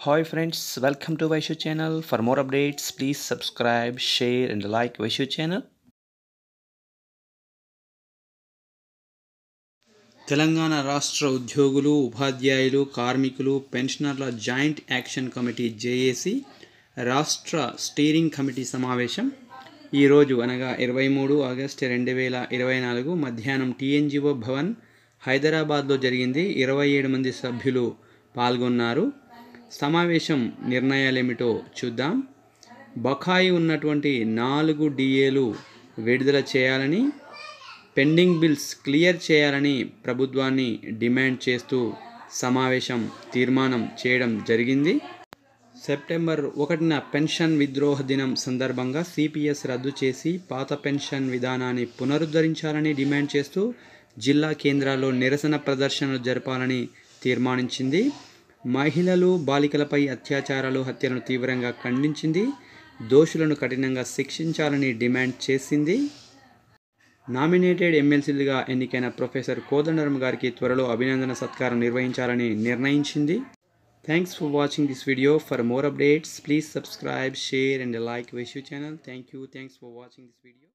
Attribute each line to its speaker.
Speaker 1: Hi friends, welcome to Vaishu channel. For more updates, please subscribe, share and like Vaishu channel.
Speaker 2: Telangana రాష్ట్ర ఉద్యోగులు, ఉపాధ్యాయులు, కార్మికులు, పెన్షనర్ల joint action committee JAC రాష్ట్ర steering committee సమావేశం ఈరోజు అనగా 23 ఆగస్టు 2024 మధ్యాహ్నం టీఎన్జీఓ భవన్ హైదరాబాద్లో జరిగింది. 27 మంది సభ్యులు పాల్గొన్నారు. సమావేశం నిర్ణయాలేమిటో చూద్దాం. బకాయి ఉన్నటువంటి 4 డిఏలు విడుదల చేయాలని, పెండింగ్ బిల్స్ క్లియర్ చేయాలని ప్రభుత్వాన్ని డిమాండ్ చేస్తూ సమావేశం తీర్మానం చేయడం జరిగింది. సెప్టెంబర్ 1న పెన్షన్ విద్రోహ దినం సందర్భంగా సిపిఎస్ రద్దు చేసి పాత పెన్షన్ విధానాన్ని పునరుద్ధరించాలని డిమాండ్ చేస్తూ జిల్లా కేంద్రాల్లో నిరసన ప్రదర్శనలు జరపాలని తీర్మానించింది. మహిళలు, బాలికలపై అత్యాచారాలు, హత్యలను తీవ్రంగా ఖండించింది. దోషులను కఠినంగా శిక్షించాలని డిమాండ్ చేసింది. నామినేటెడ్ ఎమ్మెల్సీలుగా ఎన్నికైన ప్రొఫెసర్ కోదండరాం గారికి త్వరలో అభినందన సత్కారం నిర్వహించాలని నిర్ణయించింది. Thanks for watching this video. For more updates please subscribe, share and like Vaishu channel. Thank you. Thanks for watching this video.